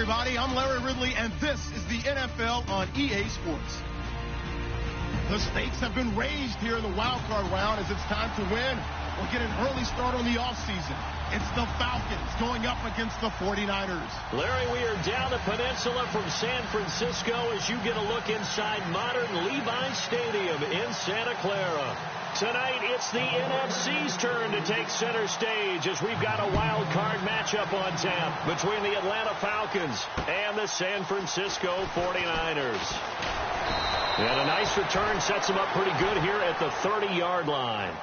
everybody. I'm Larry Ridley, and this is the NFL on EA Sports. The stakes have been raised here in the wild card round as it's time to win or get an early start on the offseason. It's the Falcons going up against the 49ers. Larry, we are down the peninsula from San Francisco as you get a look inside modern Levi Stadium in Santa Clara. Tonight, it's the NFC's turn to take center stage as we've got a wild card matchup on tap between the Atlanta Falcons and the San Francisco 49ers. And a nice return sets them up pretty good here at the 30-yard line.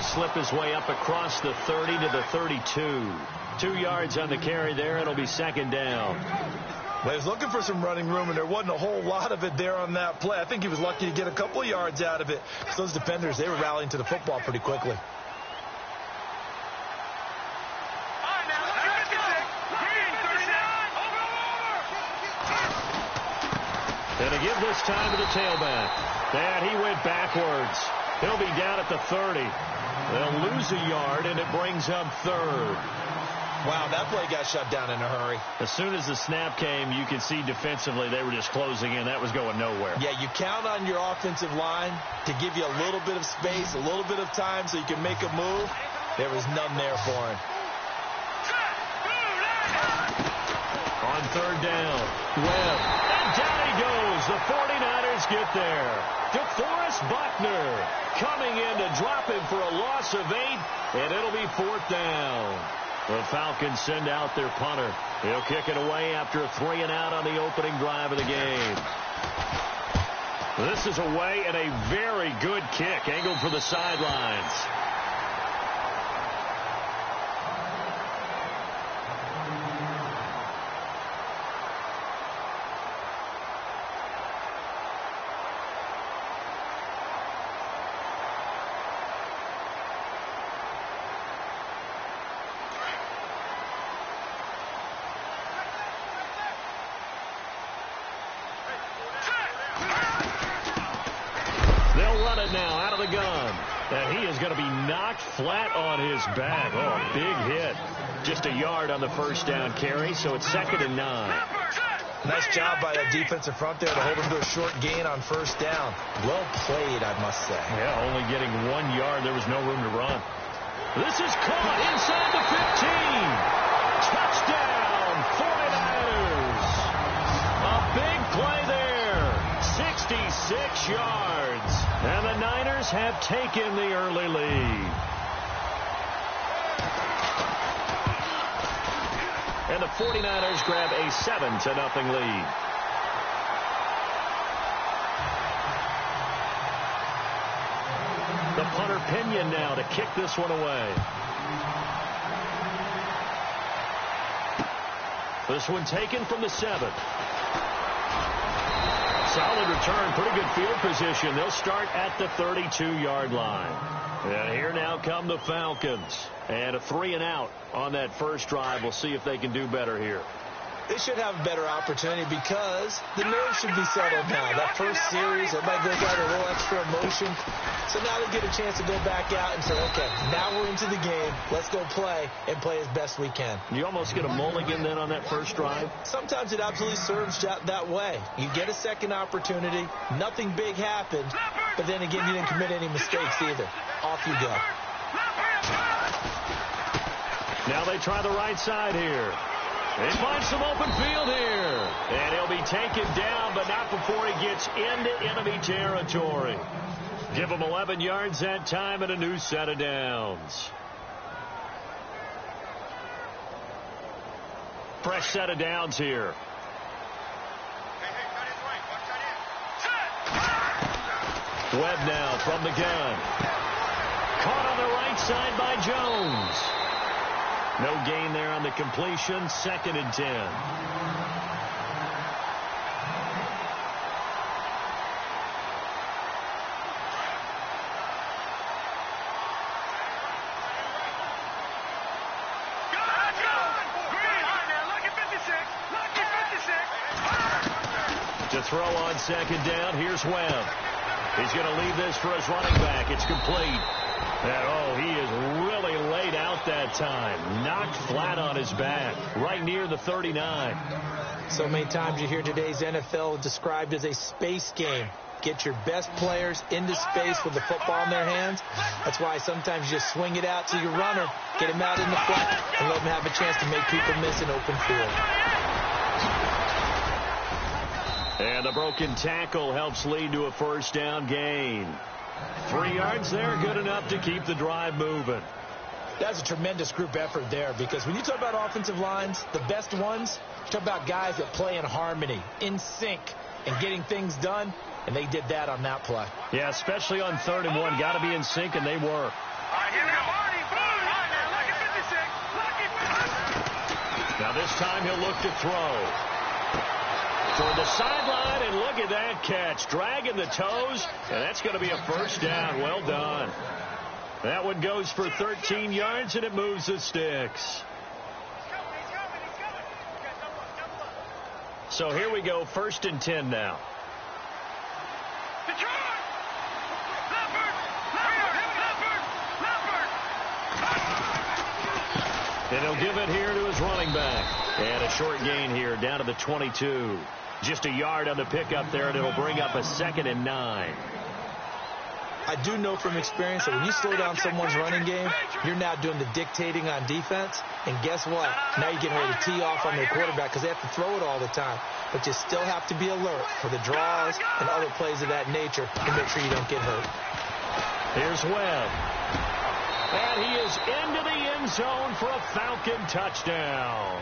Slip his way up across the 30 to the 32. 2 yards on the carry there. It'll be second down. Well, he was looking for some running room, and there wasn't a whole lot of it there on that play. I think he was lucky to get a couple of yards out of it. Those defenders, they were rallying to the football pretty quickly. And to give this time to the tailback. And he went backwards. He'll be down at the 30. They'll lose a yard, and it brings up third. Wow, that play got shut down in a hurry. As soon as the snap came, you could see defensively they were just closing in. That was going nowhere. Yeah, you count on your offensive line to give you a little bit of space, a little bit of time so you can make a move. There was none there for him. On third down, Webb. And down he goes. The 49ers get there. DeForest Buckner coming in to drop him for a loss of 8, and it'll be fourth down. The Falcons send out their punter. He'll kick it away after a 3-and-out on the opening drive of the game. This is away and a very good kick, angled for the sidelines. Now out of the gun, and he is going to be knocked flat on his back. Oh, a big hit. Just a yard on the first down carry, so it's 2nd and 9. Nice job by that defensive front there to hold him to a short gain on first down. Well played, I must say. Yeah, only getting 1 yard. There was no room to run. This is caught inside the 15. Touchdown, 49ers. A big play there. 66 yards. And the Niners have taken the early lead. And the 49ers grab a 7-0 lead. The punter Pinion now to kick this one away. This one taken from the 7. Solid return, pretty good field position. They'll start at the 32-yard line. And here now come the Falcons. And a 3-and-out on that first drive. We'll see if they can do better here. They should have a better opportunity because the nerves should be settled now. That first series, everybody goes out a little extra emotion. So now they get a chance to go back out and say, okay, now we're into the game. Let's go play and play as best we can. You almost get a mulligan then on that first drive? Sometimes it absolutely serves that way. You get a second opportunity. Nothing big happened. But then again, you didn't commit any mistakes either. Off you go. Now they try the right side here. They find some open field here. And he'll be taken down, but not before he gets into enemy territory. Give him 11 yards that time and a new set of downs. Fresh set of downs here. Webb now from the gun. Caught on the right side by Jones. No gain there on the completion. 2nd and 10. To throw on second down, here's Webb. He's going to leave this for his running back. It's complete. And, he is really laid out that time. Knocked flat on his back, right near the 39. So many times you hear today's NFL described as a space game. Get your best players into space with the football in their hands. That's why sometimes you just swing it out to your runner, get him out in the flat, and let him have a chance to make people miss an open field. And a broken tackle helps lead to a first down gain. 3 yards there, good enough to keep the drive moving. That's a tremendous group effort there, because when you talk about offensive lines, the best ones, you talk about guys that play in harmony, in sync, and getting things done, and they did that on that play. Yeah, especially on 3rd and 1. Got to be in sync, and they were. Now this time he'll look to throw. For the sideline, and look at that catch. Dragging the toes, and that's going to be a first down. Well done. That one goes for 13 yards, and it moves the sticks. So here we go, 1st and 10 now. And he'll give it here to his running back. And a short gain here, down to the 22. Just a yard on the pickup there, and it'll bring up a 2nd and 9. I do know from experience that when you slow down someone's running game, you're now doing the dictating on defense. And guess what? Now you're getting ready to tee off on their quarterback because they have to throw it all the time. But you still have to be alert for the draws and other plays of that nature to make sure you don't get hurt. Here's Webb. And he is into the end zone for a Falcon touchdown.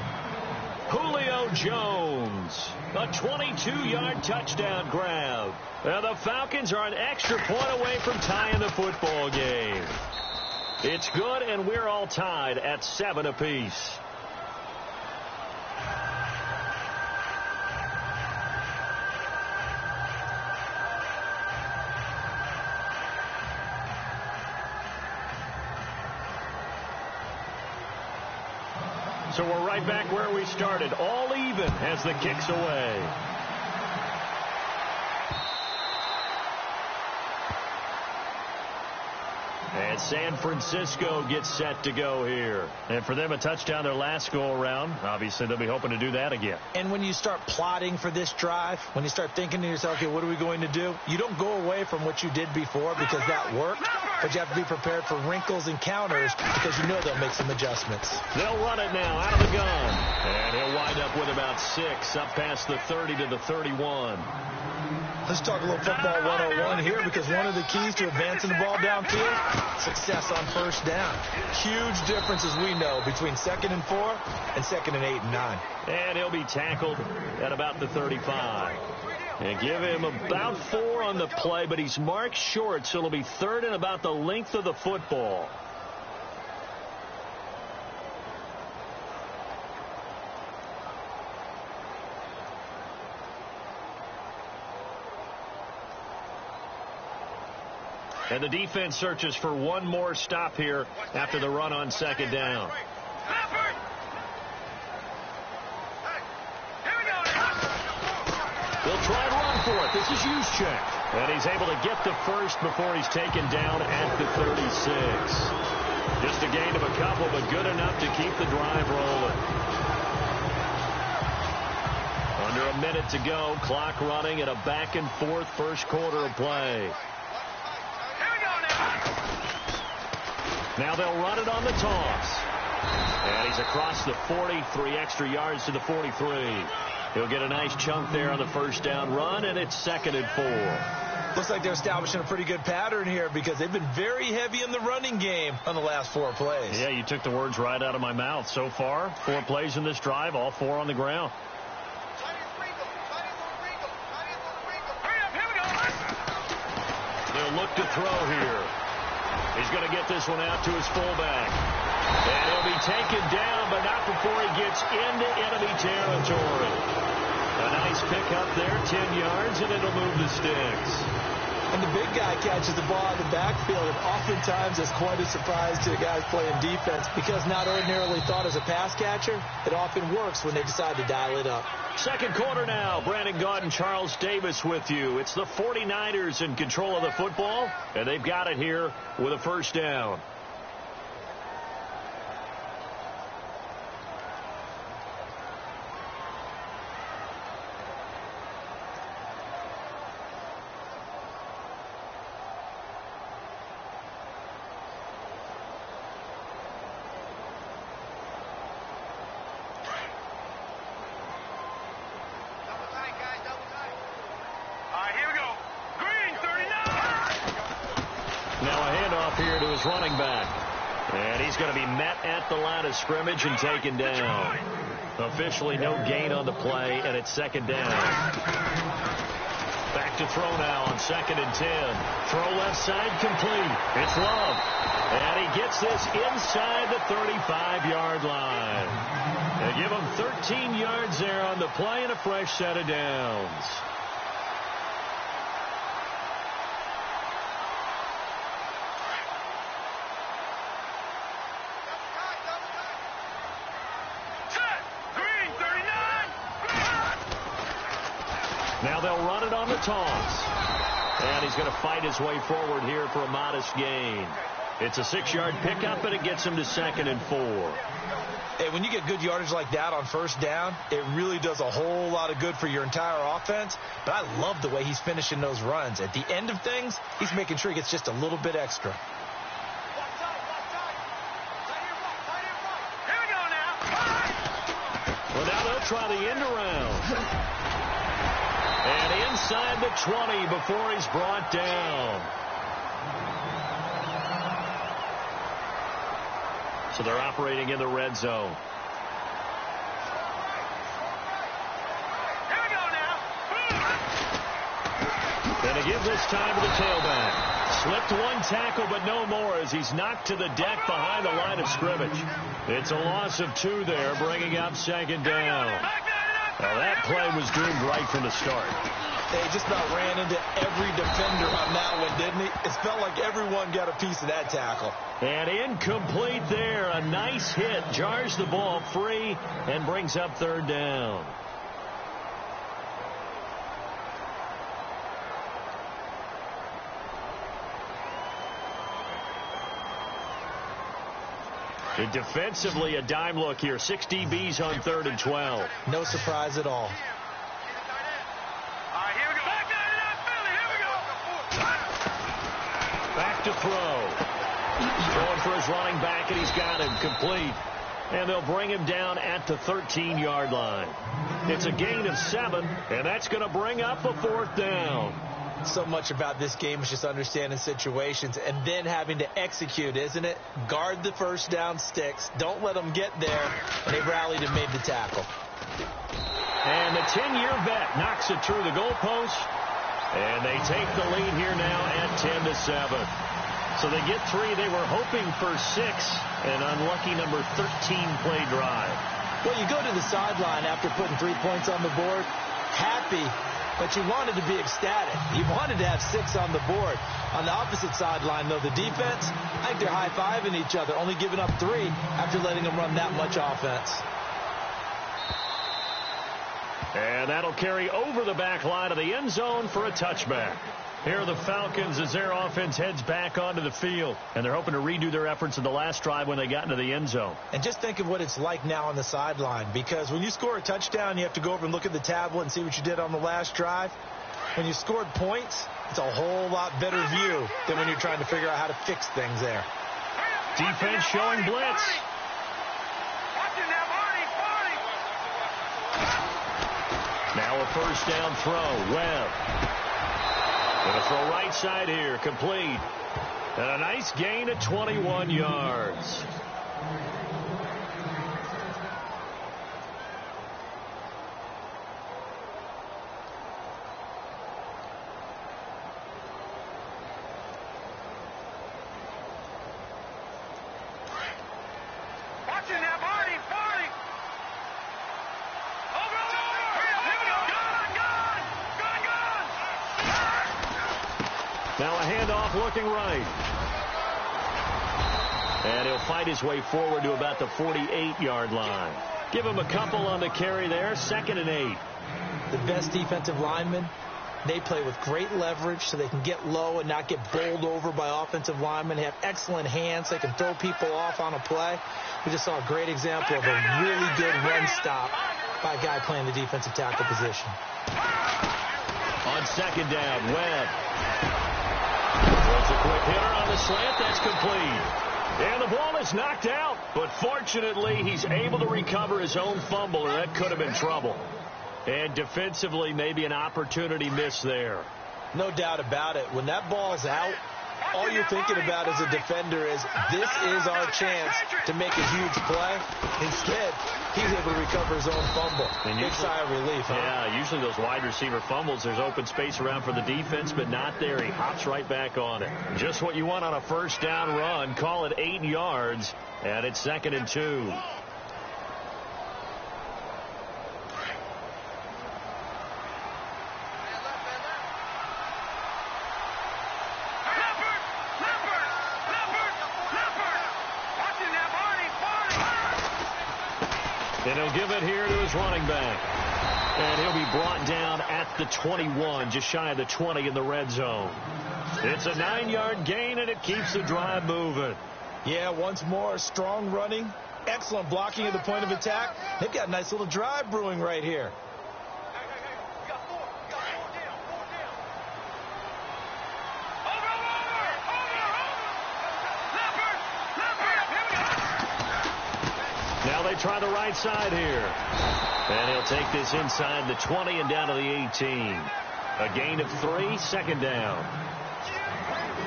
Julio Jones, a 22-yard touchdown grab. And the Falcons are an extra point away from tying the football game. It's good, and we're all tied at 7 apiece. So we're right back where we started, all even as the kick's away. And San Francisco gets set to go here. And for them, a touchdown their last go-around. Obviously, they'll be hoping to do that again. And when you start plotting for this drive, when you start thinking to yourself, okay, what are we going to do? You don't go away from what you did before because that worked. But you have to be prepared for wrinkles and counters because you know they'll make some adjustments. They'll run it now out of the gun. And he'll wind up with about 6 up past the 30 to the 31. Let's talk a little football 101 here, because one of the keys to advancing the ball downfield, success on first down. Huge difference, as we know, between 2nd and 4 and 2nd and 8 and 9. And he'll be tackled at about the 35. And give him about 4 on the play, but he's marked short, so it'll be 3rd and about the length of the football. And the defense searches for one more stop here after the run on 2nd down. They'll try to run for it. This is Juszczyk. And he's able to get the first before he's taken down at the 36. Just a gain of a couple, but good enough to keep the drive rolling. Under a minute to go. Clock running at a back-and-forth first quarter of play. Now they'll run it on the toss. And he's across the 40, 3 extra yards to the 43. He'll get a nice chunk there on the first down run, and it's 2nd and 4. Looks like they're establishing a pretty good pattern here because they've been very heavy in the running game on the last 4 plays. Yeah, you took the words right out of my mouth. So far, 4 plays in this drive, all 4 on the ground. They'll look to throw here. He's going to get this one out to his fullback. And he'll be taken down, but not before he gets into enemy territory. A nice pickup there, 10 yards, and it'll move the sticks. And the big guy catches the ball in the backfield, and oftentimes it's quite a surprise to the guys playing defense because not ordinarily thought as a pass catcher, it often works when they decide to dial it up. Second quarter now. Brandon Gaudin, Charles Davis with you. It's the 49ers in control of the football, and they've got it here with a first down. Running back. And he's going to be met at the line of scrimmage and taken down. Officially no gain on the play, and it's second down. Back to throw now on 2nd and 10. Throw left side complete. It's Love. And he gets this inside the 35-yard line. They give him 13 yards there on the play and a fresh set of downs. Now they'll run it on the toss. And he's going to fight his way forward here for a modest gain. It's a 6-yard pickup, and it gets him to 2nd and 4. Hey, when you get good yardage like that on first down, it really does a whole lot of good for your entire offense. But I love the way he's finishing those runs. At the end of things, he's making sure he gets just a little bit extra. Well, now they'll try the end around. And inside the 20 before he's brought down. So they're operating in the red zone. Here we go now. And they give this time to the tailback. Slipped one tackle, but no more as he's knocked to the deck behind the line of scrimmage. It's a loss of 2 there, bringing up 2nd down. Now that play was doomed right from the start. They just about ran into every defender on that one, didn't he? It felt like everyone got a piece of that tackle. And incomplete there. A nice hit. Jars the ball free and brings up 3rd down. And defensively, a dime look here. 6 DBs on 3rd and 12. No surprise at all. Back to throw. Going for his running back, and he's got him complete. And they'll bring him down at the 13-yard line. It's a gain of 7, and that's going to bring up a 4th down. So much about this game is just understanding situations and then having to execute, isn't it? Guard the first down sticks. Don't let them get there. And they rallied and made the tackle. And the 10-year vet knocks it through the goalpost. And they take the lead here now at 10-7. So they get 3. They were hoping for 6. An unlucky number 13 play drive. Well, you go to the sideline after putting 3 points on the board, happy, but you wanted to be ecstatic. You wanted to have 6 on the board. On the opposite sideline, though, the defense, I think they're high-fiving each other, only giving up 3 after letting them run that much offense. And that'll carry over the back line of the end zone for a touchback. Here are the Falcons as their offense heads back onto the field. And they're hoping to redo their efforts in the last drive when they got into the end zone. And just think of what it's like now on the sideline. Because when you score a touchdown, you have to go over and look at the tablet and see what you did on the last drive. When you scored points, it's a whole lot better view than when you're trying to figure out how to fix things there. Defense showing blitz. Now a first down throw. Webb. Going to throw right side here. Complete. And a nice gain of 21 yards. Now a handoff looking right. And he'll fight his way forward to about the 48-yard line. Give him a couple on the carry there. 2nd and 8. The best defensive linemen, they play with great leverage so they can get low and not get bowled over by offensive linemen. They have excellent hands. They can throw people off on a play. We just saw a great example of a really good run stop by a guy playing the defensive tackle position. On 2nd down, Webb. Throws a quick hitter on the slant. That's complete. And the ball is knocked out. But fortunately, he's able to recover his own fumble, or that could have been trouble. And defensively, maybe an opportunity miss there. No doubt about it. When that ball's out, all you're thinking about as a defender is, this is our chance to make a huge play. Instead, he's able to recover his own fumble. Big sigh of relief, huh? Yeah, usually those wide receiver fumbles, there's open space around for the defense, but not there. He hops right back on it. Just what you want on a first down run. Call it 8 yards, and it's 2nd and 2. And he'll give it here to his running back. And he'll be brought down at the 21, just shy of the 20 in the red zone. It's a 9-yard gain, and it keeps the drive moving. Yeah, once more, strong running, excellent blocking at the point of attack. They've got a nice little drive brewing right here. Now they try the right side here. And he'll take this inside the 20 and down to the 18. A gain of 3, 2nd down.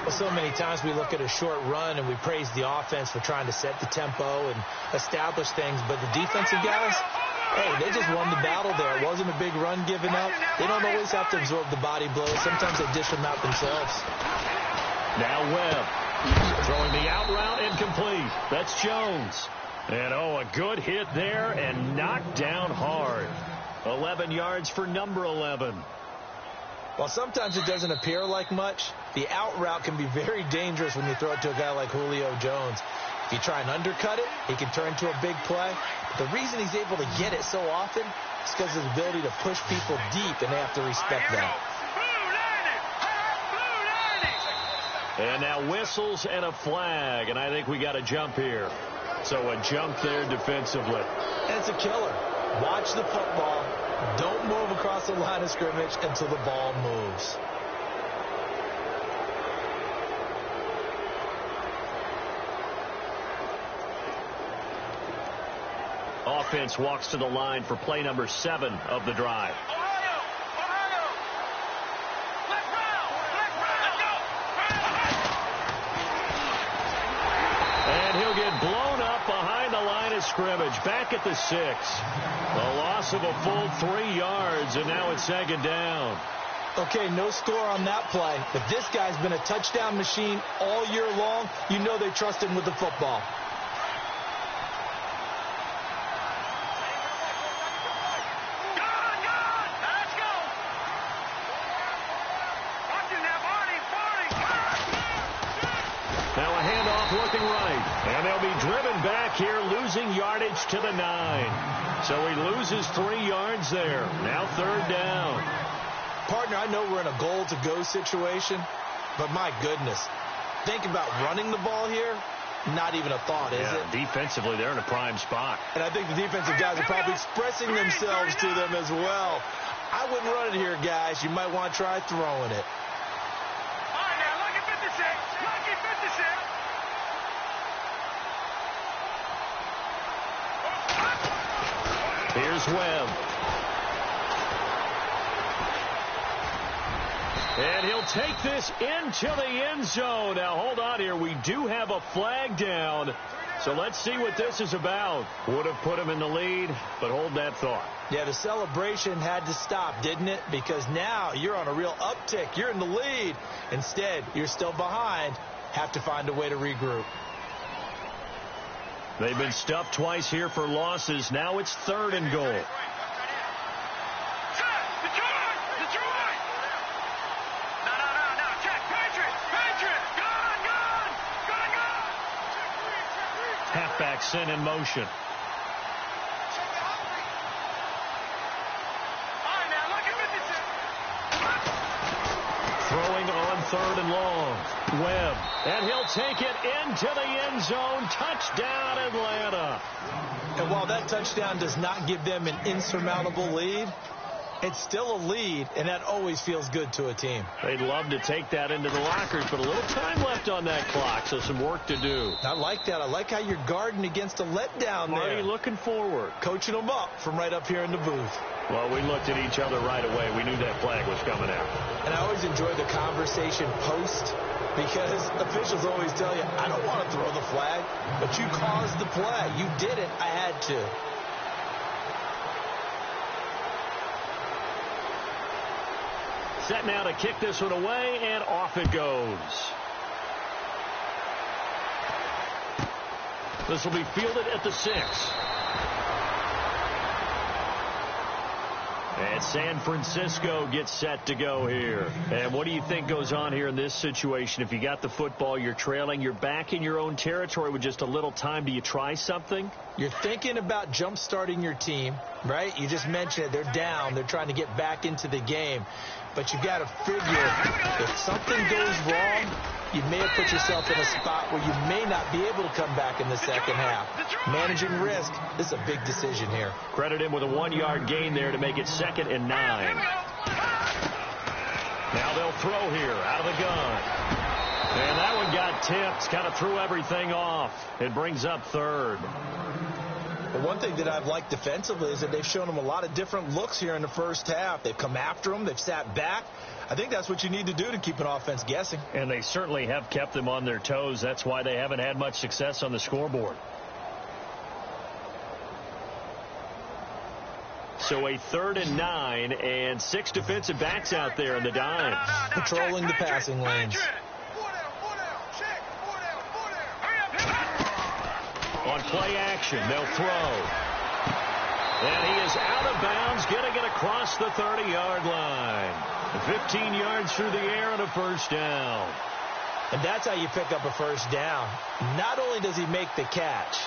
Well, so many times we look at a short run and we praise the offense for trying to set the tempo and establish things. But the defensive guys, hey, they just won the battle there. It wasn't a big run given up. They don't always have to absorb the body blows. Sometimes they dish them out themselves. Now Webb throwing the out route incomplete. That's Jones. And, a good hit there and knocked down hard. 11 yards for number 11. While sometimes it doesn't appear like much, the out route can be very dangerous when you throw it to a guy like Julio Jones. If you try and undercut it, he can turn to a big play. But the reason he's able to get it so often is because of his ability to push people deep, and they have to respect that. And now whistles and a flag, and I think we got a jump here. So a jump there defensively. And it's a killer. Watch the football. Don't move across the line of scrimmage until the ball moves. Offense walks to the line for play number 7 of the drive. And he'll get blown up behind the line of scrimmage. Back at the 6. A loss of a full 3 yards, and now it's 2nd down. Okay, no score on that play, but this guy's been a touchdown machine all year long. You know they trust him with the football. Now a handoff looking right. And they'll be driven back here, losing yardage to the 9. So he loses 3 yards there. Now 3rd down. Partner, I know we're in a goal-to-go situation, but my goodness. Think about running the ball here. Not even a thought, is it? Defensively, they're in a prime spot. And I think the defensive guys are probably expressing themselves to them as well. I wouldn't run it here, guys. You might want to try throwing it. Here's Webb. And he'll take this into the end zone. Now, hold on here. We do have a flag down. So let's see what this is about. Would have put him in the lead, but hold that thought. Yeah, the celebration had to stop, didn't it? Because now you're on a real uptick. You're in the lead. Instead, you're still behind. Have to find a way to regroup. They've been stuffed twice here for losses. Now it's 3rd and goal. Jackson in motion. Throwing on 3rd and long. Webb. And he'll take it into the end zone. Touchdown, Atlanta. And while that touchdown does not give them an insurmountable lead, it's still a lead, and that always feels good to a team. They'd love to take that into the lockers, but a little time left on that clock, so some work to do. I like that. I like how you're guarding against a letdown there. Marty looking forward. Coaching them up from right up here in the booth. Well, we looked at each other right away. We knew that flag was coming out. And I always enjoy the conversation post, because officials always tell you, I don't want to throw the flag, but you caused the play. You did it. I had to. Set now to kick this one away, and off it goes. This will be fielded at the 6. And San Francisco gets set to go here. And what do you think goes on here in this situation? If you got the football, you're trailing, you're back in your own territory with just a little time. Do you try something? You're thinking about jump-starting your team, right? You just mentioned it. They're down. They're trying to get back into the game. But you've got to figure if something goes wrong, you may have put yourself in a spot where you may not be able to come back in the second half. Managing risk, this is a big decision here. Credit him with a 1-yard gain there to make it 2nd and 9. Now they'll throw here out of the gun. And that one got tipped, kind of threw everything off. It brings up 3rd. But one thing that I've liked defensively is that they've shown them a lot of different looks here in the first half. They've come after them. They've sat back. I think that's what you need to do to keep an offense guessing. And they certainly have kept them on their toes. That's why they haven't had much success on the scoreboard. So a 3rd and 9 and 6 defensive backs out there in the dime. Patrolling the passing lanes. On play action, they'll throw. And he is out of bounds, getting it across the 30-yard line. 15 yards through the air and a first down. And that's how you pick up a first down. Not only does he make the catch,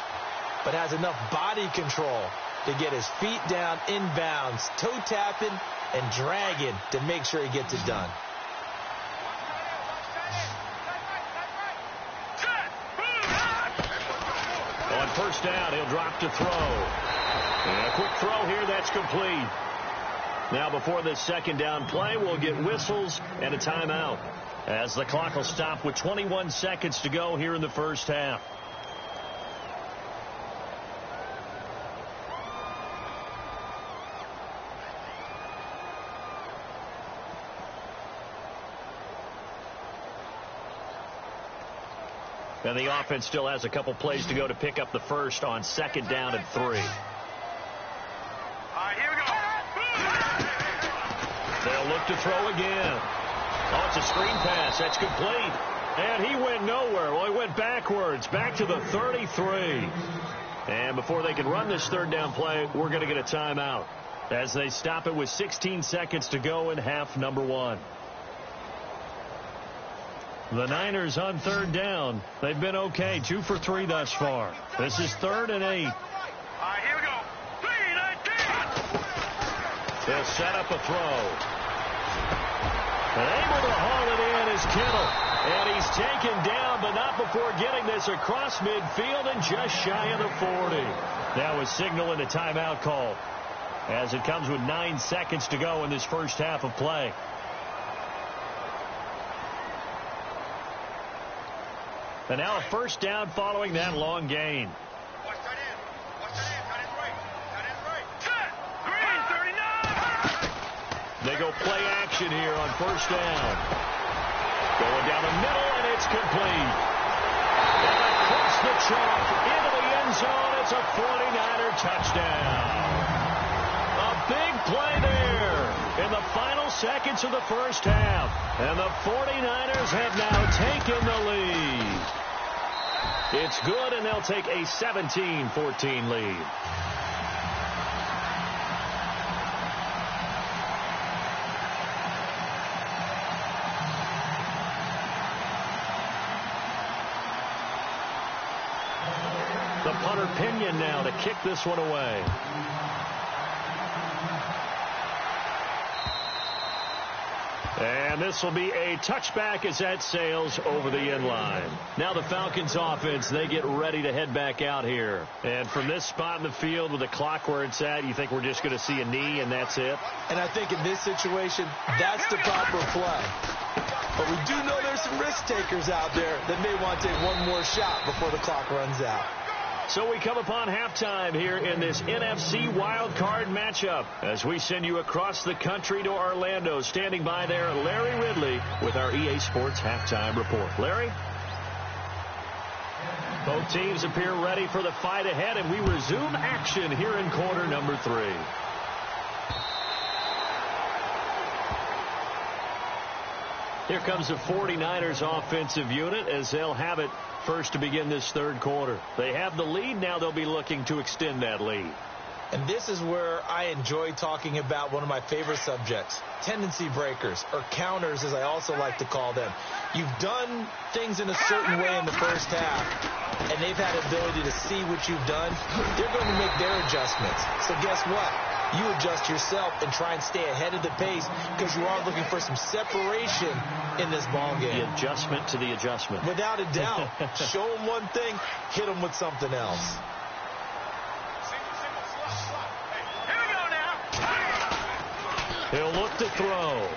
but has enough body control to get his feet down inbounds, toe tapping and dragging to make sure he gets it done. On first down, he'll drop to throw. And a quick throw here, that's complete. Now before this second down play, we'll get whistles and a timeout, as the clock will stop with 21 seconds to go here in the first half. And the offense still has a couple plays to go to pick up the first on 2nd down and 3. All right, here we go. They'll look to throw again. Oh, it's a screen pass. That's complete. And he went nowhere. Well, he went backwards, back to the 33. And before they can run this 3rd down play, we're going to get a timeout, as they stop it with 16 seconds to go in half number 1. The Niners on 3rd down. They've been okay, 2 for 3 thus far. This is 3rd and 8. All right, here we go. 3-19. They'll set up a throw. And able to haul it in is Kittle. And he's taken down, but not before getting this across midfield and just shy of the 40. That was signaling a timeout call, as it comes with 9 seconds to go in this first half of play. And now a first down following that long gain. Watch that in. Watch that in. That is right. That is right. Set. Green 39. They go play action here on first down. Going down the middle, and it's complete. And across the chalk into the end zone. It's a 49er touchdown. A big play there in the final seconds of the first half. And the 49ers have now taken the lead. It's good, and they'll take a 17-14 lead. The punter Pinion now to kick this one away. And this will be a touchback as that sails over the end line. Now the Falcons offense, they get ready to head back out here. And from this spot in the field with the clock where it's at, you think we're just going to see a knee and that's it? And I think in this situation, that's the proper play. But we do know there's some risk takers out there that may want to take one more shot before the clock runs out. So we come upon halftime here in this NFC wildcard matchup as we send you across the country to Orlando. Standing by there, Larry Ridley with our EA Sports halftime report. Larry? Both teams appear ready for the fight ahead, and we resume action here in quarter number 3. Here comes the 49ers offensive unit as they'll have it first to begin this third quarter. They have the lead. Now they'll be looking to extend that lead. And this is where I enjoy talking about one of my favorite subjects, tendency breakers, or counters as I also like to call them. You've done things in a certain way in the first half, and they've had ability to see what you've done. They're going to make their adjustments. So guess what? You adjust yourself and try and stay ahead of the pace because you are looking for some separation in this ball game. The adjustment to the adjustment. Without a doubt. Show them one thing, hit them with something else. Here we go now. He'll look to throw.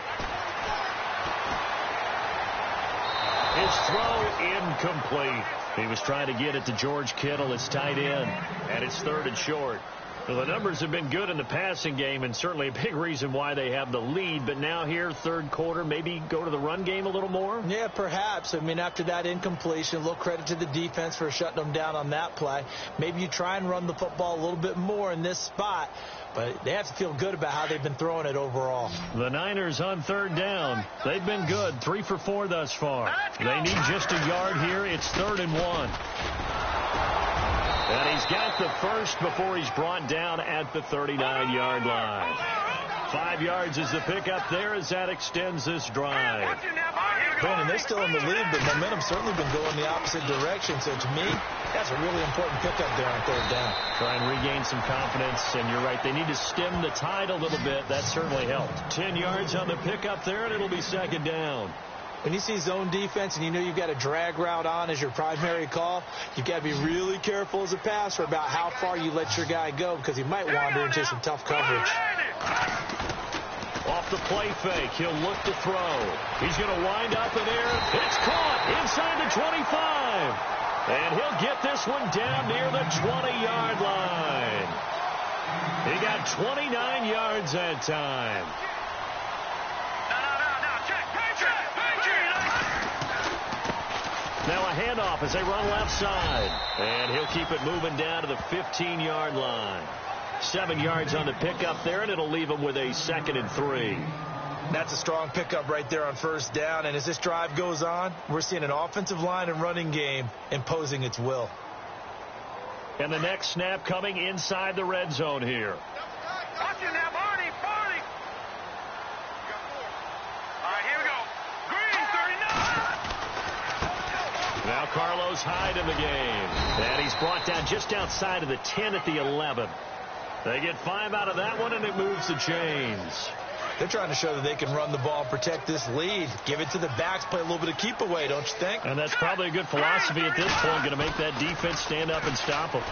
His throw incomplete. He was trying to get it to George Kittle, his tight end, and it's third and short. Well, the numbers have been good in the passing game and certainly a big reason why they have the lead. But now here, third quarter, maybe go to the run game a little more? Yeah, perhaps. I mean, after that incompletion, a little credit to the defense for shutting them down on that play. Maybe you try and run the football a little bit more in this spot. But they have to feel good about how they've been throwing it overall. The Niners on third down. They've been good, 3 for 4 thus far. They need just a yard here. It's 3rd and 1. And he's got the first before he's brought down at the 39-yard line. 5 yards is the pickup there as that extends this drive. Brandon, they're still in the lead, but momentum's certainly been going the opposite direction. So to me, that's a really important pickup there on third down. Try and regain some confidence, and you're right. They need to stem the tide a little bit. That certainly helped. 10 yards on the pickup there, and it'll be 2nd down. When you see zone defense and you know you've got a drag route on as your primary call, you've got to be really careful as a passer about how far you let your guy go because he might wander into some tough coverage. Off the play fake, he'll look to throw. He's going to wind up in air. It's caught inside the 25. And he'll get this one down near the 20-yard line. He got 29 yards that time. Now a handoff as they run left side. And he'll keep it moving down to the 15-yard line. 7 yards on the pickup there, and it'll leave him with a 2nd and 3. That's a strong pickup right there on first down. And as this drive goes on, we're seeing an offensive line and running game imposing its will. And the next snap coming inside the red zone here. Watch it now, Barney. All right, here we go. Green, 39. Now Carlos Hyde in the game. And he's brought down just outside of the 10 at the 11. They get 5 out of that one, and it moves the chains. They're trying to show that they can run the ball and protect this lead. Give it to the backs, play a little bit of keep away, don't you think? And that's probably a good philosophy at this point, going to make that defense stand up and stop them.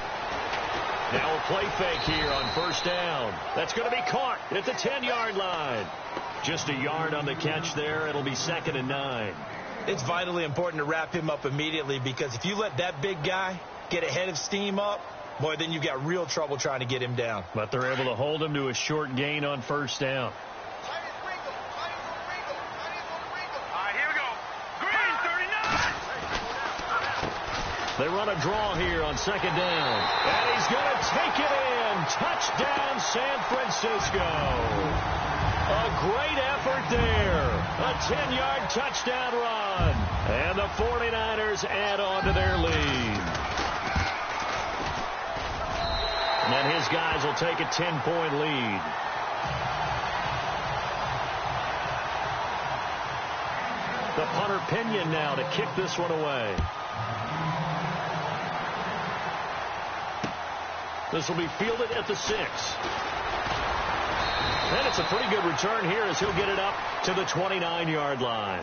Now a play fake here on first down. That's going to be caught at the 10-yard line. Just a yard on the catch there. It'll be 2nd and 9. It's vitally important to wrap him up immediately because if you let that big guy get ahead of steam up, boy, then you got real trouble trying to get him down. But they're able to hold him to a short gain on first down. They run a draw here on 2nd down. And he's going to take it in. Touchdown, San Francisco. A great effort there. A 10-yard touchdown run. And the 49ers add on to their lead. And his guys will take a 10-point lead. The punter Pinion now to kick this one away. This will be fielded at the 6. And it's a pretty good return here as he'll get it up to the 29-yard line.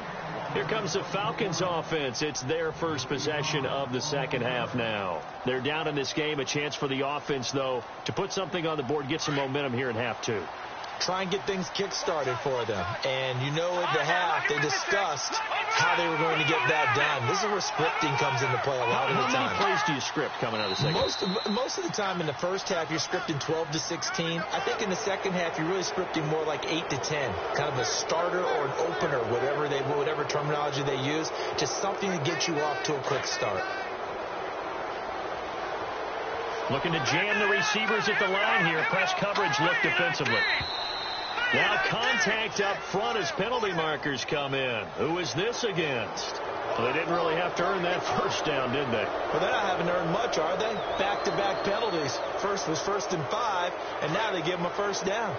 Here comes the Falcons offense. It's their first possession of the second half now. They're down in this game. A chance for the offense, though, to put something on the board, get some momentum here in half 2. Try and get things kick-started for them. And you know at the half they discussed how they were going to get that done. This is where scripting comes into play a lot of the time. How many plays do you script coming out of the second? Most of the time in the first half you're scripting 12 to 16. I think in the second half you're really scripting more like 8 to 10. Kind of a starter or an opener, whatever terminology they use. Just something to get you off to a quick start. Looking to jam the receivers at the line here. Press coverage look defensively. Now contact up front as penalty markers come in. Who is this against? Well, they didn't really have to earn that first down, did they? Well, they're not having to earn much, are they? Back-to-back penalties. First was 1st and 5, and now they give them a first down.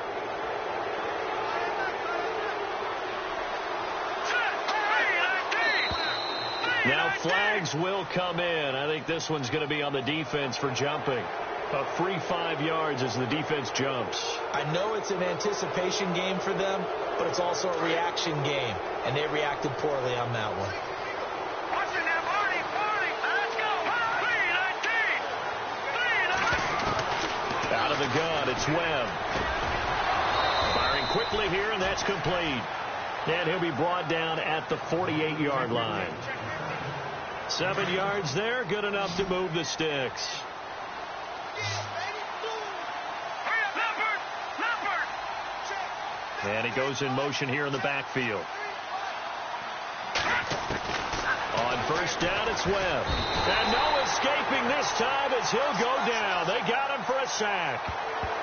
Now flags will come in. I think this one's going to be on the defense for jumping. A free 5 yards as the defense jumps. I know it's an anticipation game for them, but it's also a reaction game, and they reacted poorly on that one. Out of the gun, it's Webb. Firing quickly here, and that's complete. And he'll be brought down at the 48-yard line. 7 yards there, good enough to move the sticks. And he goes in motion here in the backfield. On first down, it's Webb. And no escaping this time as he'll go down. They got him for a sack.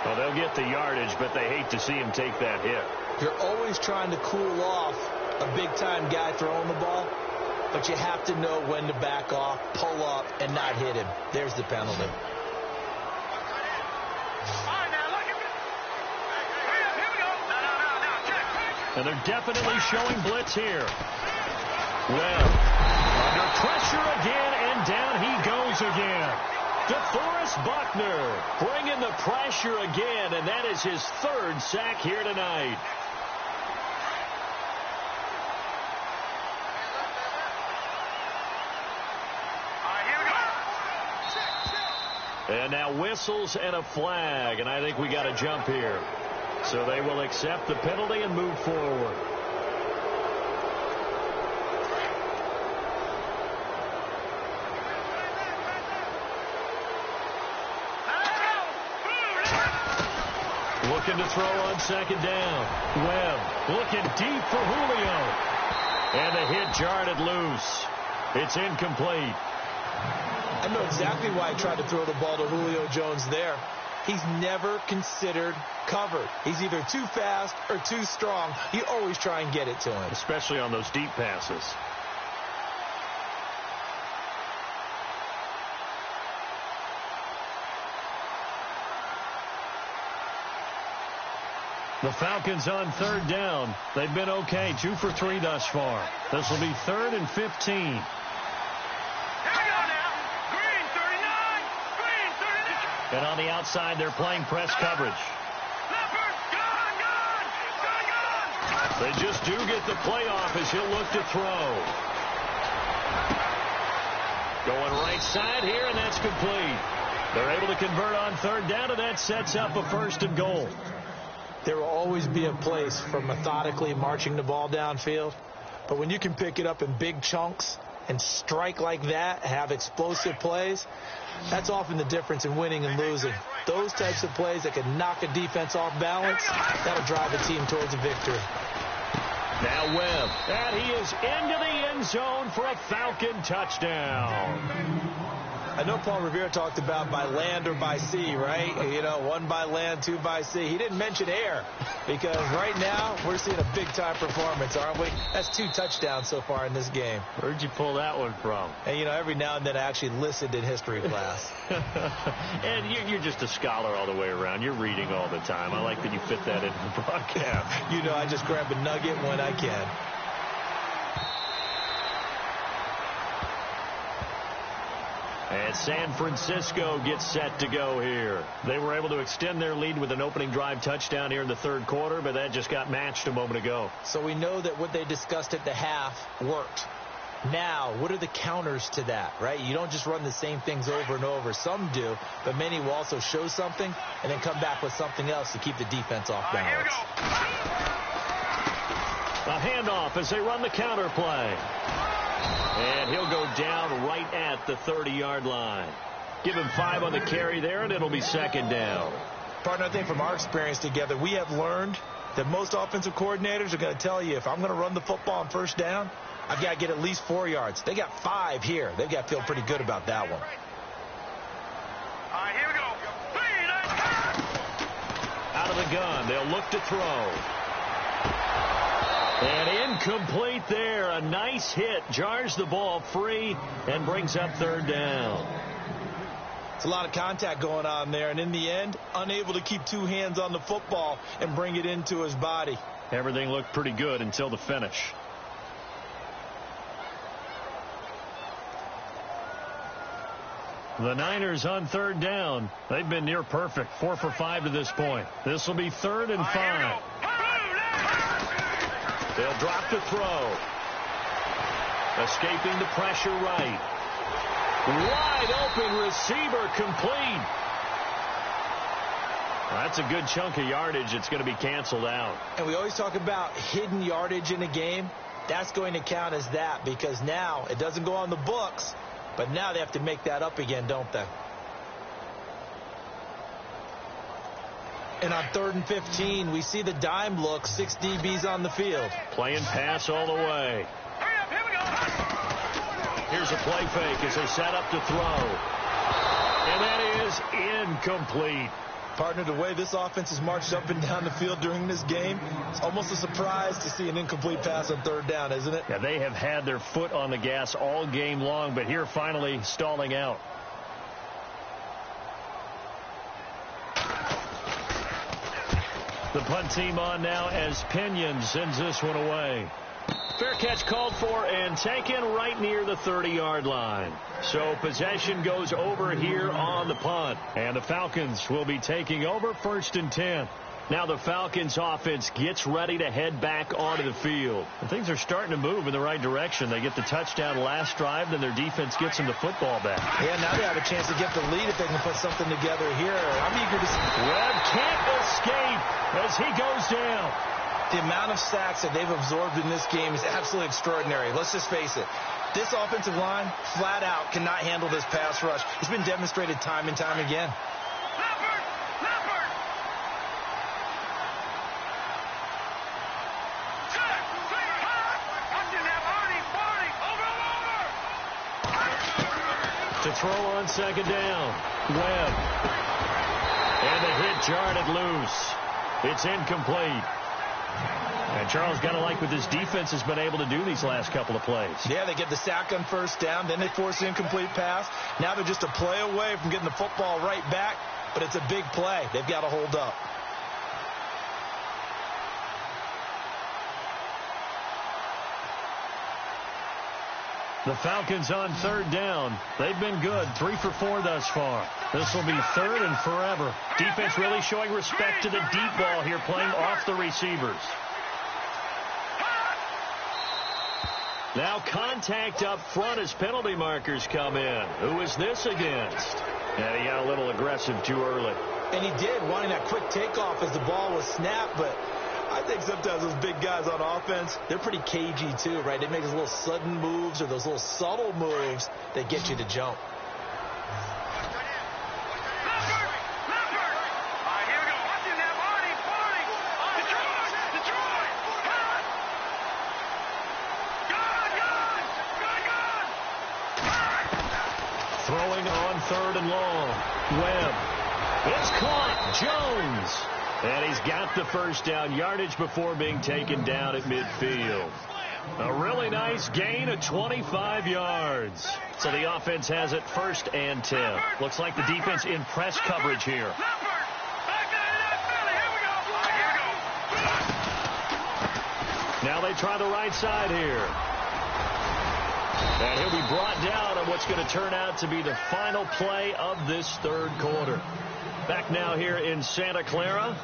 Well, they'll get the yardage, but they hate to see him take that hit. You're always trying to cool off a big-time guy throwing the ball, but you have to know when to back off, pull up, and not hit him. There's the penalty. And they're definitely showing blitz here. Webb under pressure again, and down he goes again. DeForest Buckner bringing the pressure again, and that is his 3rd sack here tonight. And now whistles and a flag, and I think we got a jump here. So they will accept the penalty and move forward. Looking to throw on second down. Webb looking deep for Julio. And the hit jarred it loose. It's incomplete. I know exactly why I tried to throw the ball to Julio Jones there. He's never considered covered. He's either too fast or too strong. You always try and get it to him. Especially on those deep passes. The Falcons on 3rd down. They've been okay. 2 for 3 thus far. This will be 3rd and 15. And on the outside, they're playing press coverage. They just do get the play off as he'll look to throw. Going right side here, and that's complete. They're able to convert on 3rd down, and that sets up a 1st and goal. There will always be a place for methodically marching the ball downfield. But when you can pick it up in big chunks and strike like that, have explosive plays, that's often the difference in winning and losing. Those types of plays that can knock a defense off balance, that'll drive a team towards a victory. Now Webb, and he is into the end zone for a Falcon touchdown. I know Paul Revere talked about by land or by sea, right? You know, 1 by land, 2 by sea. He didn't mention air because right now we're seeing a big-time performance, aren't we? That's 2 touchdowns so far in this game. Where'd you pull that one from? And, you know, every now and then I actually listened in history class. And you're just a scholar all the way around. You're reading all the time. I like that you fit that into the broadcast. You know, I just grab a nugget when I can. And San Francisco gets set to go here. They were able to extend their lead with an opening drive touchdown here in the third quarter, but that just got matched a moment ago. So we know that what they discussed at the half worked. Now, what are the counters to that, right? You don't just run the same things over and over. Some do, but many will also show something and then come back with something else to keep the defense off balance. A handoff as they run the counter play. And he'll go down right at the 30-yard line. Give him 5 on the carry there, and it'll be second down. Partner, I think from our experience together, we have learned that most offensive coordinators are going to tell you, if I'm going to run the football on first down, I've got to get at least 4 yards. They got 5 here. They've got to feel pretty good about that one. All right, here we go. Out of the gun, they'll look to throw. And incomplete there. A nice hit. Jars the ball free and brings up third down. It's a lot of contact going on there. And in the end, unable to keep 2 hands on the football and bring it into his body. Everything looked pretty good until the finish. The Niners on third down. They've been near perfect. 4 for 5 to this point. This will be 3rd and 5. They'll drop to throw. Escaping the pressure right. Wide open receiver complete. That's a good chunk of yardage. It's going to be canceled out. And we always talk about hidden yardage in a game. That's going to count as that because now it doesn't go on the books, but now they have to make that up again, don't they? And on 3rd and 15, we see the dime look, 6 DBs on the field. Playing pass all the way. Hurry up, here we go. Here's a play fake as they set up to throw. And that is incomplete. Partner, the way this offense has marched up and down the field during this game, it's almost a surprise to see an incomplete pass on 3rd down, isn't it? Yeah, they have had their foot on the gas all game long, but here finally stalling out. The punt team on now as Pinion sends this one away. Fair catch called for and taken right near the 30-yard line. So possession goes over here on the punt. And the Falcons will be taking over 1st and 10. Now the Falcons offense gets ready to head back onto the field. And things are starting to move in the right direction. They get the touchdown last drive, then their defense gets them the football back. Yeah, now they have a chance to get the lead if they can put something together here. I'm eager to see. Webb can't escape as he goes down. The amount of sacks that they've absorbed in this game is absolutely extraordinary. Let's just face it. This offensive line, flat out, cannot handle this pass rush. It's been demonstrated time and time again. To throw on 2nd down. Webb. And the hit jarred it loose. It's incomplete. And Charles got to like what this defense has been able to do these last couple of plays. Yeah, they get the sack on 1st down, then they force an incomplete pass. Now they're just a play away from getting the football right back, but it's a big play. They've got to hold up. The Falcons on 3rd down. They've been good. 3 for 4 thus far. This will be 3rd and forever. Defense really showing respect to the deep ball here, playing off the receivers. Now contact up front as penalty markers come in. Who is this against? And he got a little aggressive too early. And he did, wanting that quick takeoff as the ball was snapped, but I think sometimes those big guys on offense, they're pretty cagey too, right? They make those little sudden moves or those little subtle moves that get you to jump. Throwing on 3rd and long. Webb. It's caught. Jones. And he's got the 1st down, yardage before being taken down at midfield. A really nice gain of 25 yards. So the offense has it 1st and 10. Looks like the defense in press coverage here. Now they try the right side here. And he'll be brought down on what's going to turn out to be the final play of this third quarter. Back now here in Santa Clara.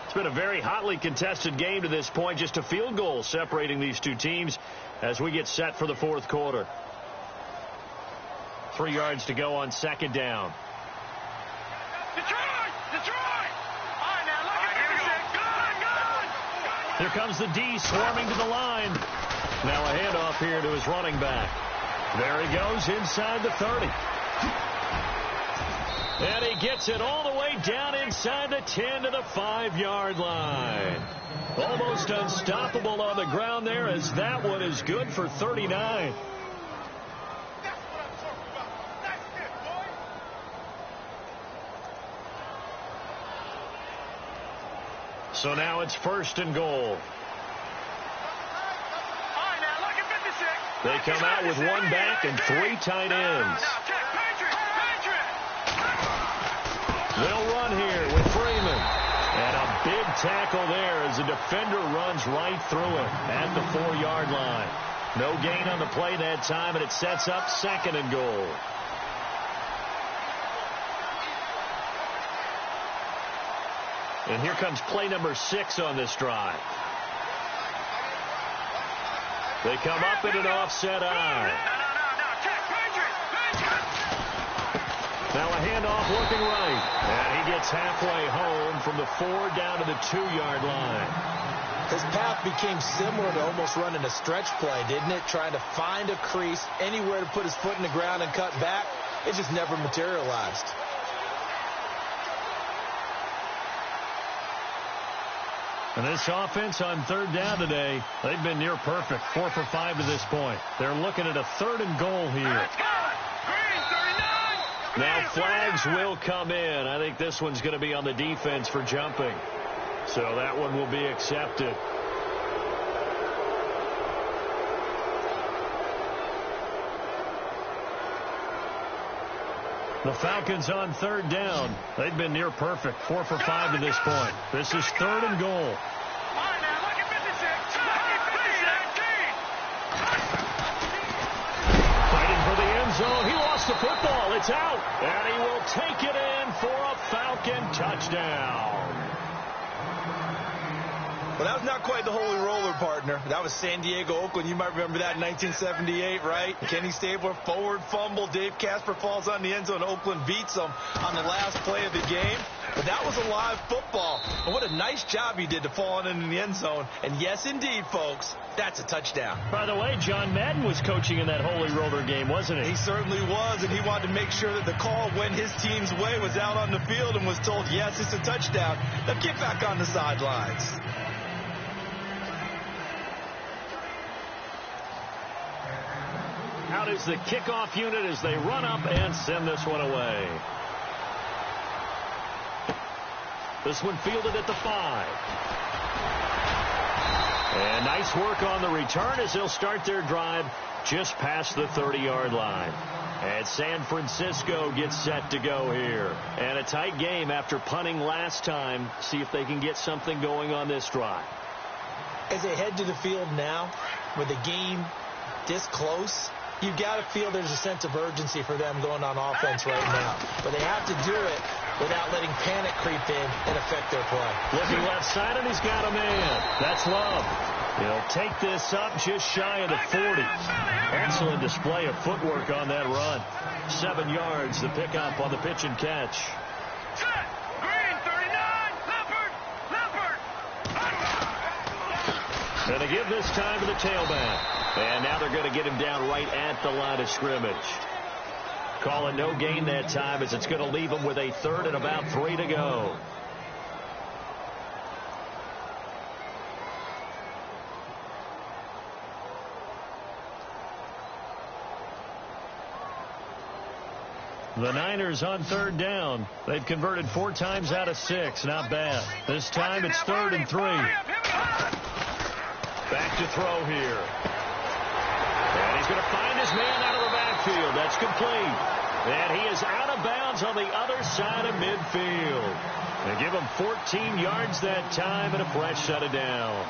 It's been a very hotly contested game to this point. Just a field goal separating these two teams as we get set for the fourth quarter. 3 yards to go on second down. Detroit! Detroit! All right, now look at 56. Good! Here comes the D swarming to the line. Now a handoff here to his running back. There he goes inside the 30. And he gets it all the way down inside the 10 to the 5-yard line. Almost unstoppable on the ground there, as that one is good for 39. So now it's first and goal. They come out with one back and 3 tight ends. They'll run here with Freeman. And a big tackle there as the defender runs right through it at the 4-yard line. No gain on the play that time, and it sets up second and goal. And here comes play number 6 on this drive. They come up in an offset eye. Now a handoff looking right. And he gets halfway home from the 4 down to the 2-yard line. His path became similar to almost running a stretch play, didn't it? Trying to find a crease, anywhere to put his foot in the ground and cut back. It just never materialized. And this offense on third down today, they've been near perfect. 4 for 5 to this point. They're looking at a third and goal here. Now flags will come in. I think this one's going to be on the defense for jumping. So that one will be accepted. The Falcons on third down. They've been near perfect. 4 for 5 to this point. This is third and goal. Fighting for the end zone. He lost the football. It's out. And he will take it in for a Falcon touchdown. Well, that was not quite the holy roller, partner. That was San Diego, Oakland. You might remember that in 1978, right? Kenny Stabler, forward fumble. Dave Casper falls on the end zone. Oakland beats them on the last play of the game. But that was a live football. And what a nice job he did to fall in the end zone. And yes, indeed, folks, that's a touchdown. By the way, John Madden was coaching in that holy roller game, wasn't he? He certainly was, and he wanted to make sure that the call went his team's way, was out on the field and was told, yes, it's a touchdown. Now get back on the sidelines. Out is the kickoff unit as they run up and send this one away. This one fielded at the 5. And nice work on the return as they'll start their drive just past the 30-yard line. And San Francisco gets set to go here. And a tight game after punting last time. See if they can get something going on this drive. As they head to the field now, with the game this close, you've got to feel there's a sense of urgency for them going on offense right now. But they have to do it without letting panic creep in and affect their play. Looking left side, and he's got a man. That's Love. He'll take this up just shy of the 40. Excellent display of footwork on that run. 7 yards, the pickup on the pitch and catch. Green, 39, Leopard. And they give this time to the tailback. And now they're going to get him down right at the line of scrimmage. Call it no gain that time as it's going to leave him with a third and about 3 to go. The Niners on third down. They've converted 4 times out of 6. Not bad. This time it's 3rd and 3. Back to throw here. And he's going to find his man out of the backfield. That's complete. And he is out of bounds on the other side of midfield. They give him 14 yards that time and a fresh set of downs.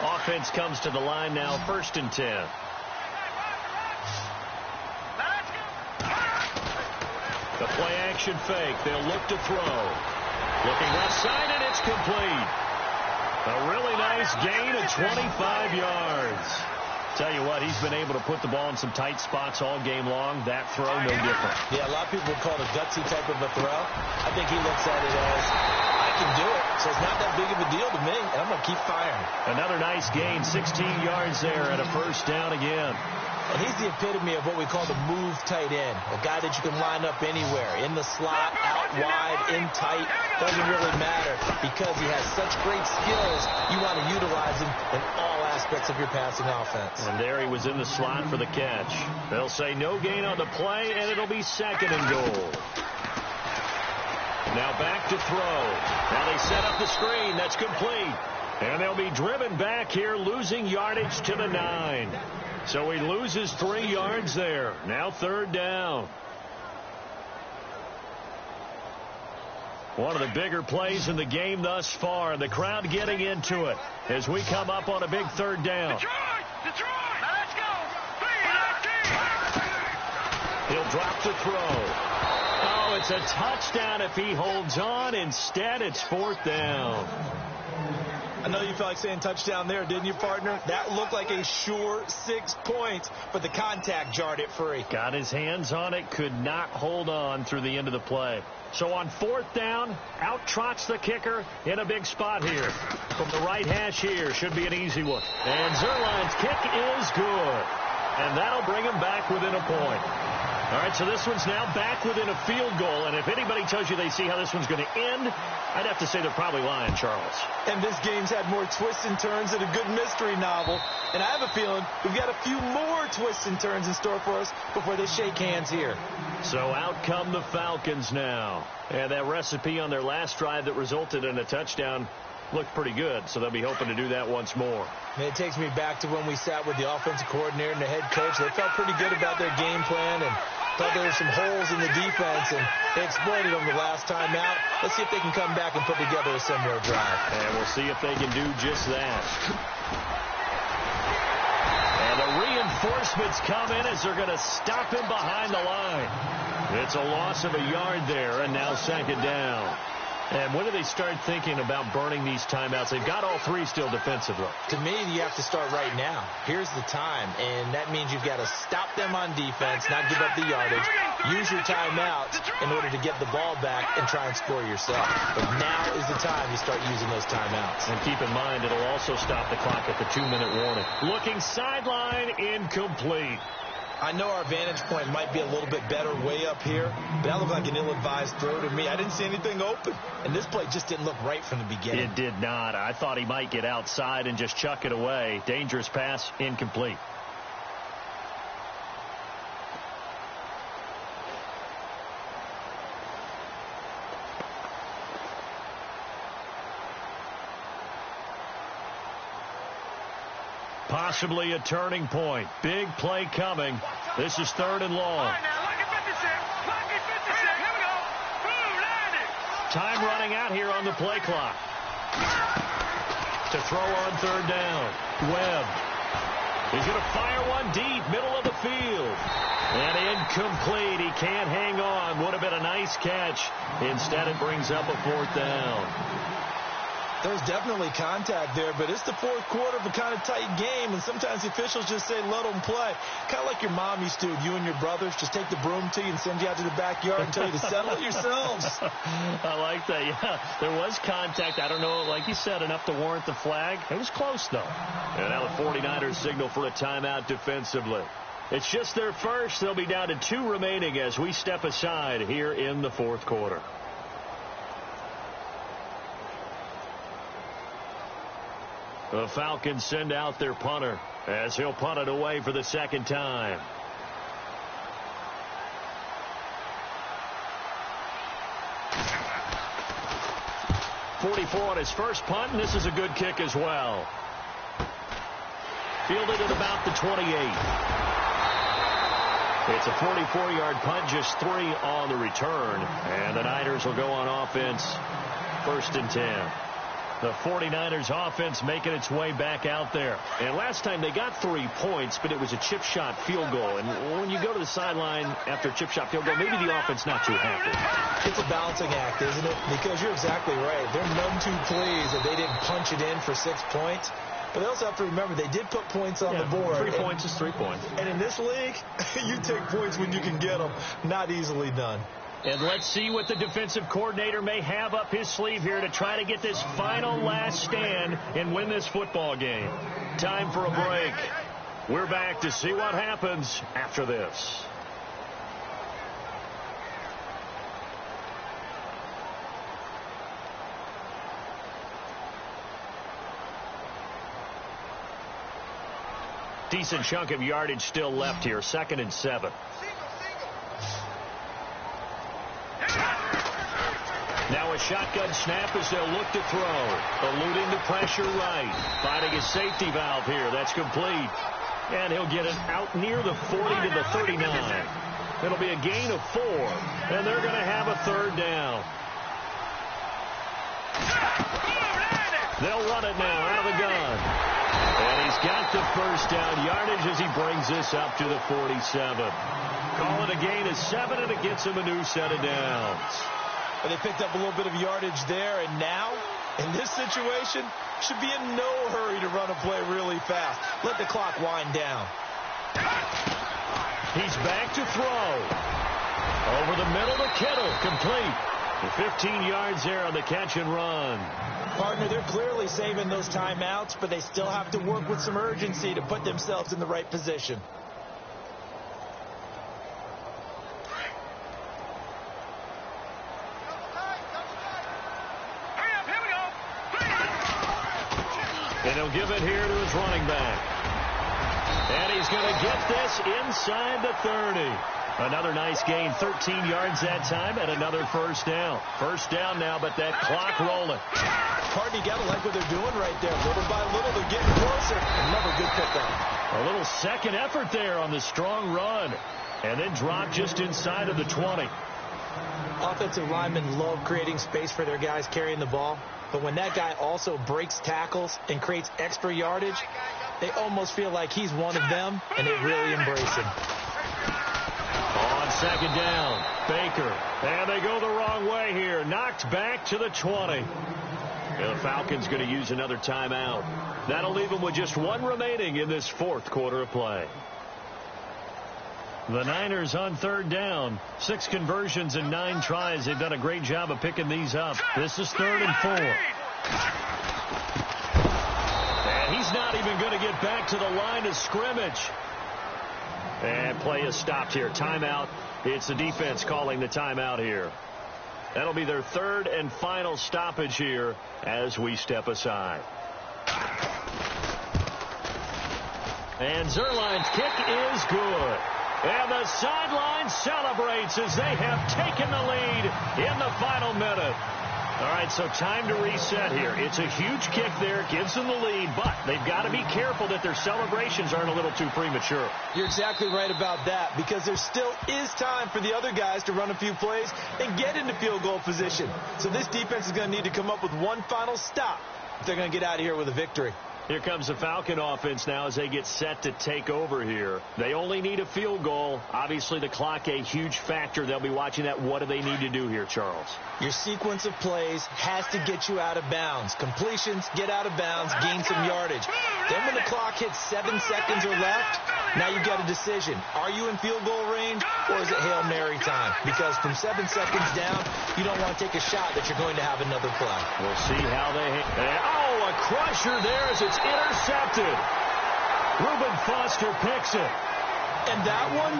Offense comes to the line now, 1st and 10. The play-action fake. They'll look to throw. Looking left side, and it's complete. A really nice gain of 25 yards. Tell you what, he's been able to put the ball in some tight spots all game long. That throw, no different. Yeah, a lot of people would call it a gutsy type of a throw. I think he looks at it as, I can do it, so it's not that big of a deal to me, and I'm going to keep firing. Another nice gain, 16 yards there, and a first down again. And he's the epitome of what we call the move tight end, a guy that you can line up anywhere, in the slot, out wide, in tight, doesn't really matter because he has such great skills. You want to utilize him in all aspects of your passing offense. And there he was in the slot for the catch. They'll say no gain on the play, and it'll be second and goal. Now back to throw. Now they set up the screen. That's complete. And they'll be driven back here, losing yardage to the 9. So he loses 3 yards there. Now third down. One of the bigger plays in the game thus far. The crowd getting into it as we come up on a big third down. Detroit! Now let's go! He'll drop to throw. Oh, it's a touchdown if he holds on. Instead, it's fourth down. I know you felt like saying touchdown there, didn't you, partner? That looked like a sure 6 points, but the contact jarred it free. Got his hands on it, could not hold on through the end of the play. So on fourth down, out trots the kicker in a big spot here. From the right hash here, should be an easy one. And Zerline's kick is good. And that'll bring him back within a point. All right, so this one's now back within a field goal. And if anybody tells you they see how this one's going to end, I'd have to say they're probably lying, Charles. And this game's had more twists and turns than a good mystery novel. And I have a feeling we've got a few more twists and turns in store for us before they shake hands here. So out come the Falcons now. And that recipe on their last drive that resulted in a touchdown looked pretty good, so they'll be hoping to do that once more. And it takes me back to when we sat with the offensive coordinator and the head coach. They felt pretty good about their game plan and thought there were some holes in the defense, and they exploited them the last time out. Let's see if they can come back and put together a similar drive. And we'll see if they can do just that. And the reinforcements come in as they're going to stop him behind the line. It's a loss of a yard there, and now second down. And when do they start thinking about burning these timeouts? They've got all 3 still defensively. To me, you have to start right now. Here's the time, and that means you've got to stop them on defense, not give up the yardage, use your timeouts in order to get the ball back and try and score yourself. But now is the time you start using those timeouts. And keep in mind, it'll also stop the clock at the 2-minute warning. Looking sideline, incomplete. I know our vantage point might be a little bit better way up here, but that looked like an ill-advised throw to me. I didn't see anything open, and this play just didn't look right from the beginning. It did not. I thought he might get outside and just chuck it away. Dangerous pass, incomplete. Possibly a turning point. Big play coming. This is third and long. All right, now, look at 56. Look at 56. Here we go. Boom, landed. Time running out here on the play clock. To throw on third down. Webb. He's going to fire one deep, middle of the field. And incomplete. He can't hang on. Would have been a nice catch. Instead, it brings up a fourth down. There's definitely contact there, but it's the fourth quarter of a kind of tight game, and sometimes the officials just say, let them play. Kind of like your mom used to, you and your brothers, just take the broom to you and send you out to the backyard and tell you to settle it yourselves. I like that, yeah. There was contact. I don't know, like you said, enough to warrant the flag. It was close, though. And now the 49ers signal for a timeout defensively. It's just their first. They'll be down to 2 remaining as we step aside here in the fourth quarter. The Falcons send out their punter as he'll punt it away for the second time. .44 on his first punt, and this is a good kick as well. Fielded at about the 28. It's a 44-yard punt, just 3 on the return. And the Niners will go on offense, 1st and 10. The 49ers offense making its way back out there. And last time they got 3 points, but it was a chip shot field goal. And when you go to the sideline after a chip shot field goal, maybe the offense not too happy. It's a balancing act, isn't it? Because you're exactly right. They're none too pleased that they didn't punch it in for 6 points. But they also have to remember they did put points on the board. 3 points is 3 points. And in this league, you take points when you can get them. Not easily done. And let's see what the defensive coordinator may have up his sleeve here to try to get this final last stand and win this football game. Time for a break. We're back to see what happens after this. Decent chunk of yardage still left here. 2nd and 7. Now a shotgun snap as they'll look to throw. Eluding the pressure right. Finding a safety valve here. That's complete. And he'll get it out near the 40 to the 39. It'll be a gain of 4. And they're going to have a 3rd down. They'll run it now out of the gun. And he's got the 1st down yardage as he brings this up to the 47. Call it a gain of 7, and it gets him a new set of downs. But they picked up a little bit of yardage there, and now, in this situation, should be in no hurry to run a play really fast. Let the clock wind down. He's back to throw. Over the middle to Kittle, complete. 15 yards there on the catch and run. Partner, they're clearly saving those timeouts, but they still have to work with some urgency to put themselves in the right position. And he'll give it here to his running back. And he's going to get this inside the 30. Another nice gain, 13 yards that time, and another 1st down. 1st down now, but that clock rolling. Partner, you got to like what they're doing right there. Little by little, they're getting closer. Another good pickup. A little second effort there on the strong run. And then drop just inside of the 20. Offensive linemen love creating space for their guys carrying the ball. But when that guy also breaks tackles and creates extra yardage, they almost feel like he's one of them, and they really embrace him. On 2nd down, Baker. And they go the wrong way here. Knocked back to the 20. And the Falcons going to use another timeout. That'll leave them with just 1 remaining in this 4th quarter of play. The Niners on 3rd down. 6 conversions and 9 tries. They've done a great job of picking these up. This is 3rd and 4. And he's not even going to get back to the line of scrimmage. And play is stopped here. Timeout. It's the defense calling the timeout here. That'll be their 3rd and final stoppage here as we step aside. And Zerline's kick is good. And the sideline celebrates as they have taken the lead in the final minute. All right, so time to reset here. It's a huge kick there, gives them the lead, but they've got to be careful that their celebrations aren't a little too premature. You're exactly right about that, because there still is time for the other guys to run a few plays and get into field goal position. So this defense is going to need to come up with one final stop if they're going to get out of here with a victory. Here comes the Falcon offense now as they get set to take over here. They only need a field goal. Obviously, the clock a huge factor. They'll be watching that. What do they need to do here, Charles? Your sequence of plays has to get you out of bounds. Completions, get out of bounds, gain some yardage. Then when the clock hits 7 seconds or left, now you've got a decision. Are you in field goal range, or is it Hail Mary time? Because from 7 seconds down, you don't want to take a shot that you're going to have another play. We'll see how they hit. Oh, a crusher there as it's intercepted. Reuben Foster picks it. And that one,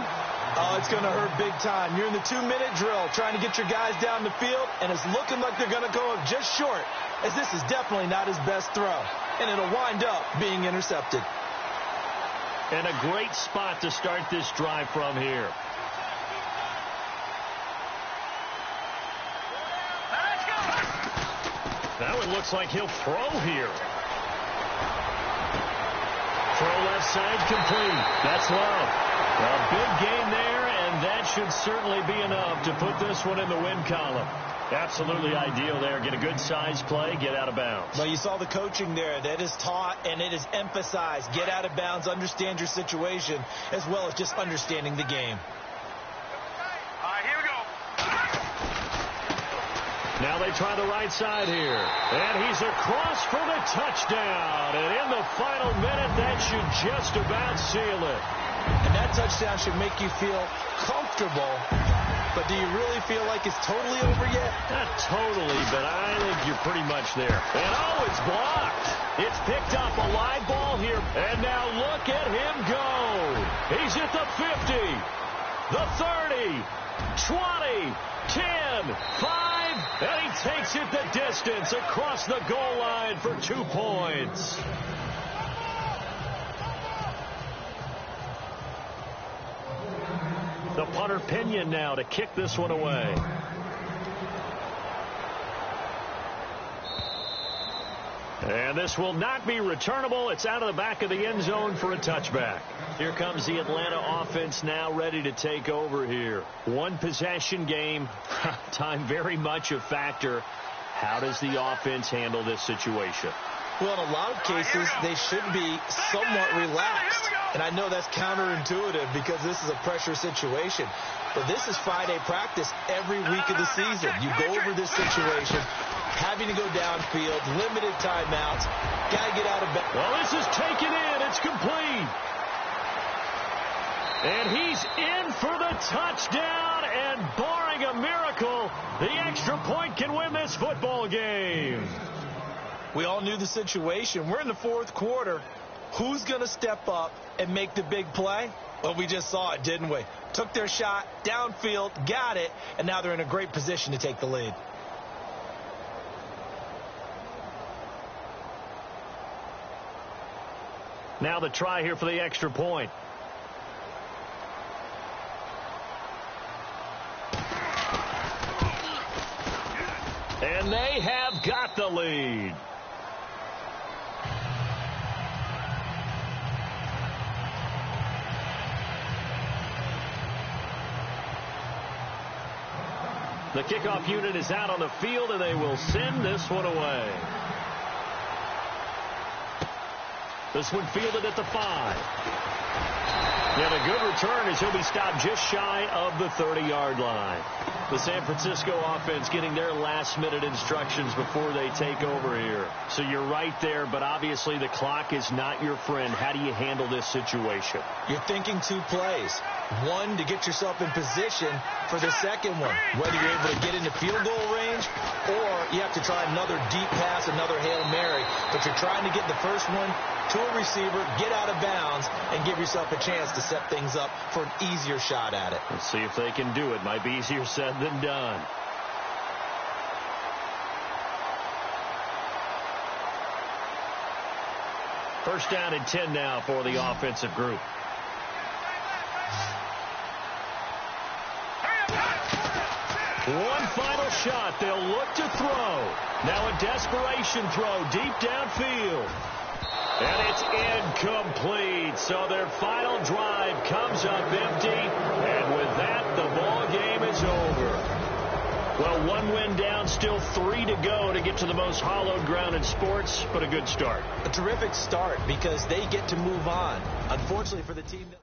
oh, it's going to hurt big time. You're in the 2-minute drill trying to get your guys down the field, and it's looking like they're going to go up just short, as this is definitely not his best throw. And it'll wind up being intercepted. And a great spot to start this drive from here. That one looks like he'll throw here. Throw left side complete. That's Love. A big gain there, and that should certainly be enough to put this one in the win column. Absolutely ideal there. Get a good size play, get out of bounds. Well, you saw the coaching there. That is taught and it is emphasized. Get out of bounds, understand your situation, as well as just understanding the game. All right, here we go. Now they try the right side here. And he's across for the touchdown. And in the final minute, that should just about seal it. And that touchdown should make you feel comfortable. But do you really feel like it's totally over yet? Not totally, but I think you're pretty much there. And oh, it's blocked. It's picked up, a live ball here. And now look at him go. He's at the 50, the 30, 20, 10, 5, and he takes it the distance across the goal line for 2 points. The punter Pinion now to kick this one away. And this will not be returnable. It's out of the back of the end zone for a touchback. Here comes the Atlanta offense now ready to take over here. One possession game. Time very much a factor. How does the offense handle this situation? Well, in a lot of cases, they should be somewhat relaxed. And I know that's counterintuitive because this is a pressure situation. But this is Friday practice every week of the season. You go over this situation, having to go downfield, limited timeouts, got to get out of bed. Well, this is taken in. It's complete. And he's in for the touchdown. And barring a miracle, the extra point can win this football game. We all knew the situation. We're in the fourth quarter. Who's going to step up and make the big play? Well, we just saw it, didn't we? Took their shot, downfield, got it, and now they're in a great position to take the lead. Now the try here for the extra point. And they have got the lead. The kickoff unit is out on the field, and they will send this one away. This one fielded at the 5. And a good return as he'll be stopped just shy of the 30-yard line. The San Francisco offense getting their last-minute instructions before they take over here. So you're right there, but obviously the clock is not your friend. How do you handle this situation? You're thinking 2 plays. One, to get yourself in position for the second one, whether you're able to get into field goal range or you have to try another deep pass, another Hail Mary. But you're trying to get the first one to a receiver, get out of bounds, and give yourself a chance to set things up for an easier shot at it. Let's see if they can do it. Might be easier said than done. First down and 10 now for the offensive group. One final shot. They'll look to throw. Now a desperation throw deep downfield. And it's incomplete. So their final drive comes up empty. And with that, the ball game is over. Well, 1 win down, still 3 to go to get to the most hallowed ground in sports, but a good start. A terrific start because they get to move on. Unfortunately for the team that